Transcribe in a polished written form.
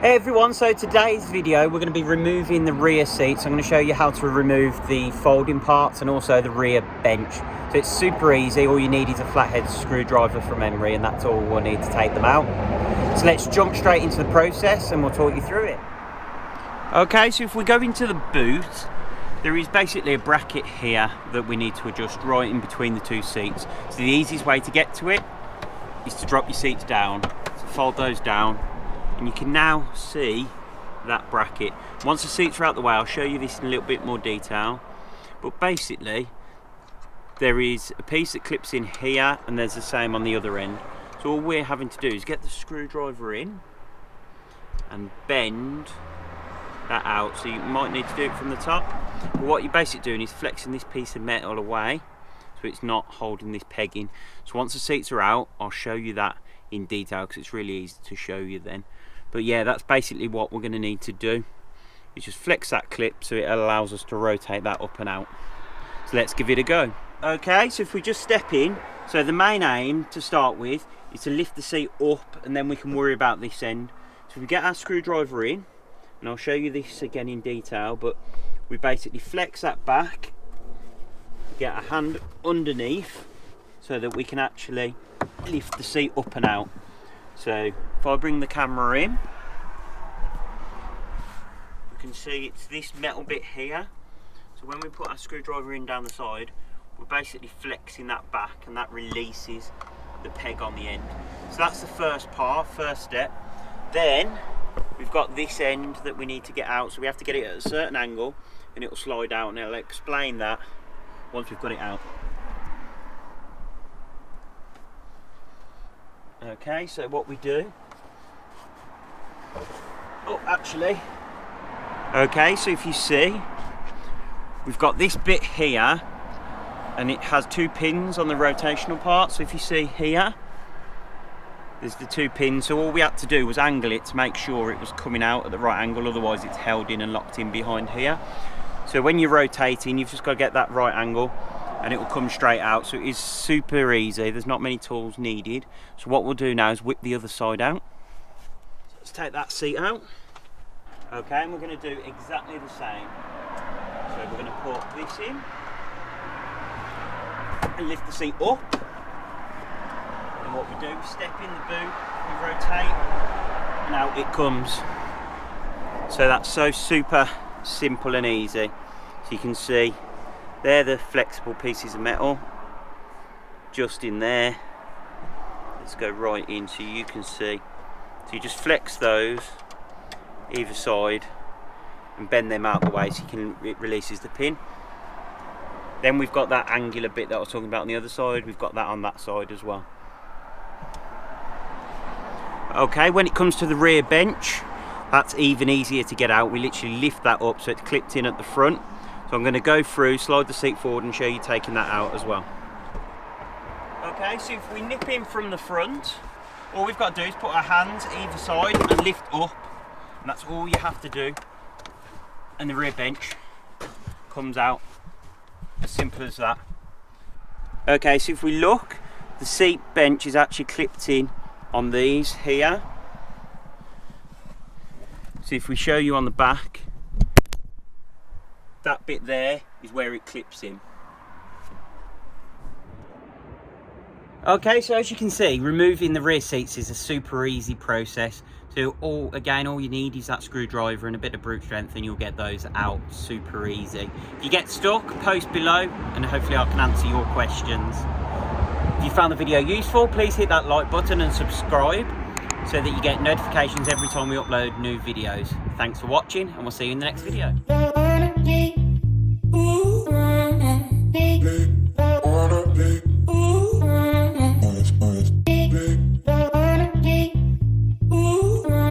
Hey everyone, so today's video we're going to be removing the rear seats. I'm going to show you how to remove the folding parts and also the rear bench. So it's super easy. All you need is a flathead screwdriver from memory, and that's all we'll need to take them out. So let's jump straight into the process and we'll talk you through it. Okay, so if we go into the boot, there is basically a bracket here that we need to adjust right in between the two seats. So the easiest way to get to it is to drop your seats down. So fold those down. And you can now see that bracket. Once the seats are out the way, I'll show you this in a little bit more detail. But basically, there is a piece that clips in here, and there's the same on the other end. So all we're having to do is get the screwdriver in and bend that out. So you might need to do it from the top. But what you're basically doing is flexing this piece of metal away, so it's not holding this peg in. So once the seats are out, I'll show you that in detail because it's really easy to show you then. But yeah, that's basically what we're going to need to do, is just flex that clip so it allows us to rotate that up and out. So let's give it a go. Okay, so if we just step in, so the main aim to start with is to lift the seat up, and then we can worry about this end. So if we get our screwdriver in, and I'll show you this again in detail, but we basically flex that back, get a hand underneath so that we can actually lift the seat up and out. So if I bring the camera in, you can see it's this metal bit here. So when we put our screwdriver in down the side, we're basically flexing that back, and that releases the peg on the end. So that's the first part, first step. Then we've got this end that we need to get out, so we have to get it at a certain angle and it will slide out, and I'll explain that once we've got it out. Okay, so what we do, okay, so if you see, we've got this bit here, and it has two pins on the rotational part. So if you see here, there's the two pins. So all we had to do was angle it to make sure it was coming out at the right angle, otherwise it's held in and locked in behind here. So when you're rotating, you've just got to get that right angle, and it will come straight out. So it is super easy, there's not many tools needed. So what we'll do now is whip the other side out. So let's take that seat out. Okay, and we're going to do exactly the same. So we're going to put this in and lift the seat up. And what we do, we step in the boot, we rotate, and out it comes. So that's so super simple and easy. So you can see they're the flexible pieces of metal just in there. Let's go right in so you can see. So you just flex those either side and bend them out the way so it releases the pin. Then we've got that angular bit that I was talking about on the other side. We've got that on that side as well. Okay, when it comes to the rear bench, that's even easier to get out. We literally lift that up so it's clipped in at the front. So I'm going to go through, slide the seat forward and show you taking that out as well. Okay, so if we nip in from the front, all we've got to do is put our hands either side and lift up, and that's all you have to do, and the rear bench comes out. As simple as that. Okay, so if we look, the seat bench is actually clipped in on these here. So if we show you on the back, that bit there is where it clips in. Okay, so as you can see, removing the rear seats is a super easy process. So all you need is that screwdriver and a bit of brute strength, and you'll get those out super easy. If you get stuck, post below and hopefully I can answer your questions. If you found the video useful, please hit that like button and subscribe so that you get notifications every time we upload new videos. Thanks for watching, and we'll see you in the next video.